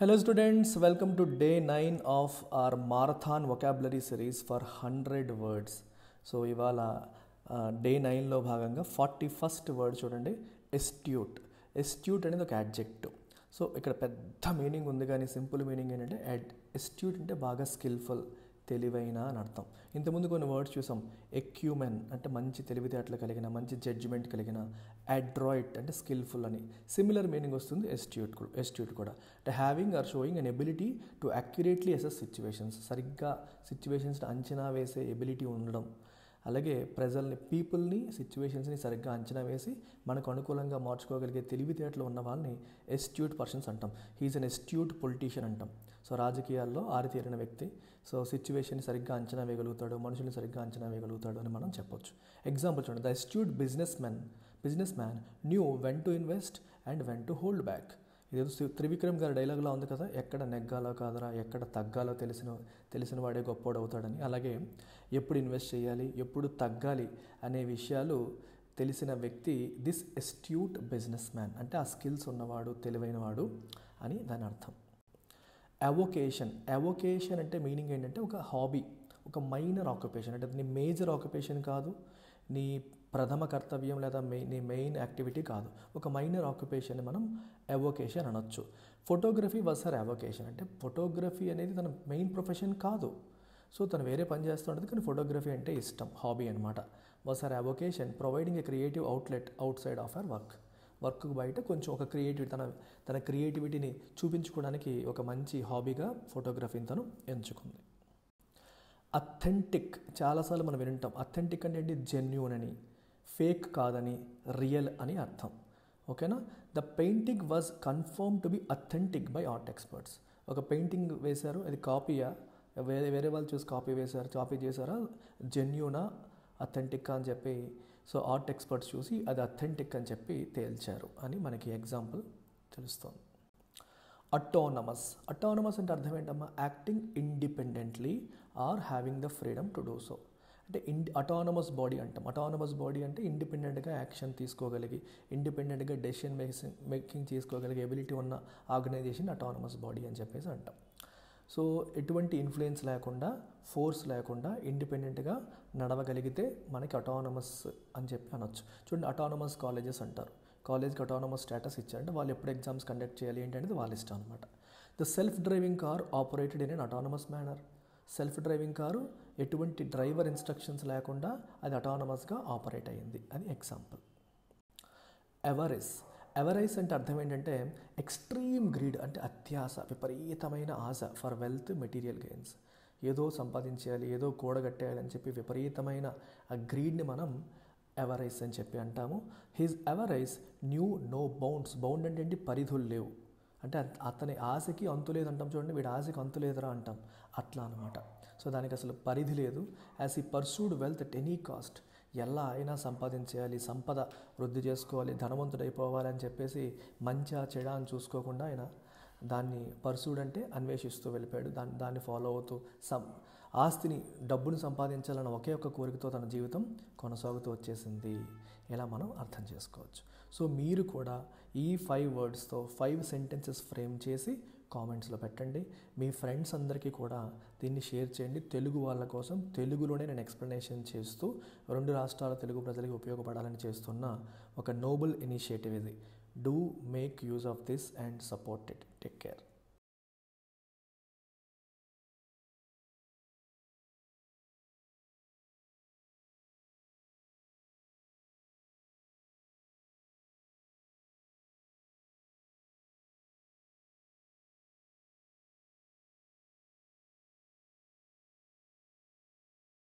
Hello students, welcome to day 9 of our marathon vocabulary series for 100 words. So ఇవాళ day 9లో భాగంగా 41st word చూడండి, ఎస్ట్యూట్. ఎస్ట్యూట్ అనేది ఒక adjective. So ఇక్కడ పెద్ద మీనింగ్ ఉంది, కానీ సింపుల్ మీనింగ్ ఏంటంటే ఎస్ట్యూట్ అంటే బాగా స్కిల్ఫుల్, తెలివైన అని అర్థం. ఇంతకుముందు కొన్ని వర్డ్స్ చూసాం. ఎక్యూమెన్ అంటే మంచి తెలివితేటలు కలిగిన, మంచి జడ్జిమెంట్ కలిగిన. అడ్రాయిట్ అంటే స్కిల్ఫుల్ అని. సిమిలర్ మీనింగ్ వస్తుంది ఎస్ట్యూట్ కూడా. అంటే having or showing an ability to accurately assess situations. సరిగ్గా సిచ్యువేషన్స్ని అంచనా వేసే ఎబిలిటీ ఉండడం. అలాగే ప్రజల్ని, పీపుల్ని, సిచ్యువేషన్స్ని సరిగ్గా అంచనా వేసి మనకు అనుకూలంగా మార్చుకోగలిగే తెలివితేటలు ఉన్న వాళ్ళని ఎస్ట్యూట్ పర్సన్స్ అంటాం. హీఈస్ అన్ ఎస్ట్యూట్ పొలిటీషియన్ అంటాం. సో రాజకీయాల్లో ఆరితేరిన వ్యక్తి. సో సిచ్యువేషన్ని సరిగ్గా అంచనా వేయగలుగుతాడు, మనుషుల్ని సరిగ్గా అంచనా వేయగలుగుతాడు అని మనం చెప్పొచ్చు. ఎగ్జాంపుల్ చూడండి, the astute business man knew when to invest and when to hold back. ఇదేదో త్రివిక్రమ్ గారి డైలాగ్లో ఉంది కదా, ఎక్కడ నెగ్గాలో కాదరా, ఎక్కడ తగ్గాలో తెలిసిన వాడే గొప్పోడు అవుతాడని. అలాగే ఎప్పుడు ఇన్వెస్ట్ చేయాలి, ఎప్పుడు తగ్గాలి అనే విషయాలు తెలిసిన వ్యక్తి దిస్ ఎస్ట్యూట్ బిజినెస్ మ్యాన్. అంటే ఆ స్కిల్స్ ఉన్నవాడు, తెలివైనవాడు అని దాని అర్థం. అవొకేషన్ అంటే మీనింగ్ ఏంటంటే ఒక హాబీ, ఒక మైనర్ ఆక్యుపేషన్. అంటే నీ మేజర్ ఆక్యుపేషన్ కాదు, నీ ప్రథమ కర్తవ్యం లేదా నీ మెయిన్ యాక్టివిటీ కాదు, ఒక మైనర్ ఆక్యుపేషన్ని మనం అవొకేషన్ అనొచ్చు. Photography was her avocation. అంటే ఫోటోగ్రఫీ అనేది తన మెయిన్ ప్రొఫెషన్ కాదు, సో తను వేరే పని చేస్తూ ఉంటుంది, కానీ ఫోటోగ్రఫీ అంటే ఇష్టం, హాబీ అనమాట. Was her avocation providing a creative outlet outside of her work బయట కొంచెం ఒక క్రియేటివిటీ, తన క్రియేటివిటీని చూపించుకోవడానికి ఒక మంచి హాబీగా ఫోటోగ్రఫీని తను ఎంచుకుంది. అథెంటిక్ చాలాసార్లు మనం వింటాం. అథెంటిక్ అంటే ఏంటి? జెన్యూన్ అని, ఫేక్ కాదని, రియల్ అని అర్థం. ఓకేనా? The painting was confirm to be authentic by art experts. ఒక పెయింటింగ్ వేశారు, అది కాపీయా, వేరే వాళ్ళు చూసి కాపీ చేశారా, జెన్యూనా, అథెంటిక్ అని చెప్పి, సో ఆర్ట్ ఎక్స్పర్ట్స్ చూసి అది అథెంటిక్ అని చెప్పి తేల్చారు అని మనకి ఎగ్జాంపుల్ తెలుస్తుంది. అటానమస్ అంటే అర్థం ఏంటమ్మా? Acting independently or having the freedom to do so. అంటే అటానమస్ బాడీ అంటాం. అటానమస్ బాడీ అంటే ఇండిపెండెంట్గా యాక్షన్ తీసుకోగలిగి, ఇండిపెండెంట్గా డెసిషన్ మేకింగ్ చేసుకోగలిగే ఎబిలిటీ ఉన్న ఆర్గనైజేషన్ అటానమస్ బాడీ అని చెప్పేసి అంటాం. సో ఎటువంటి ఇన్ఫ్లుయెన్స్ లేకుండా, ఫోర్స్ లేకుండా ఇండిపెండెంట్గా నడవగలిగితే మనకి అటానమస్ అని చెప్పి అనొచ్చు. చూడండి, అటానమస్ కాలేజెస్ అంటారు. కాలేజ్కి అటానమస్ స్టేటస్ ఇచ్చారంటే వాళ్ళు ఎప్పుడు ఎగ్జామ్స్ కండక్ట్ చేయాలి ఏంటనేది వాళ్ళ ఇష్టం అనమాట. The self driving car operated in an autonomous manner. Self driving car ఎటువంటి డ్రైవర్ ఇన్స్ట్రక్షన్స్ లేకుండా అది అటానమస్గా ఆపరేట్ అయ్యింది అని ఎగ్జాంపుల్. ఎవరైస్ అంటే అర్థం ఏంటంటే ఎక్స్ట్రీమ్ గ్రీడ్, అంటే అత్యాశ, విపరీతమైన ఆశ. For wealth, material gains. ఏదో సంపాదించేయాలి, ఏదో కూడగట్టేయాలి అని చెప్పి విపరీతమైన ఆ గ్రీడ్ని మనం ఎవరైస్ అని చెప్పి అంటాము. His avarice knew no bounds. Bound అంటే ఏంటి? పరిధులు లేవు. అంటే అతని ఆశకి అంతు లేదు అంటాం చూడండి, వీడి ఆశకి అంతు లేదురా అంటాం, అట్లా అనమాట. సో దానికి అసలు పరిధి లేదు. యాజ్ ఈ pursued wealth at any cost. ఎలా అయినా సంపాదించేయాలి, సంపద వృద్ధి చేసుకోవాలి, ధనవంతుడైపోవాలి అని చెప్పేసి మంచిగా చెడా అని చూసుకోకుండా ఆయన దాన్ని పర్సూడ్ అంటే అన్వేషిస్తూ వెళ్ళిపోయాడు. దాన్ని ఫాలో అవుతూ ఆస్తిని, డబ్బుని సంపాదించాలన్న ఒకే ఒక్క కోరికతో తన జీవితం కొనసాగుతూ వచ్చేసింది. ఇలా మనం అర్థం చేసుకోవచ్చు. సో మీరు కూడా ఈ 5 వర్డ్స్తో 5 సెంటెన్సెస్ ఫ్రేమ్ చేసి కామెంట్స్లో పెట్టండి. మీ ఫ్రెండ్స్ అందరికీ కూడా దీన్ని షేర్ చేయండి. తెలుగు వాళ్ళ కోసం తెలుగులోనే నేను ఎక్స్ప్లెనేషన్ చేస్తూ 2 రాష్ట్రాల తెలుగు ప్రజలకి ఉపయోగపడాలని చేస్తున్న ఒక నోబుల్ ఇనిషియేటివ్ ఇది. Do make use of this and support it. Take care.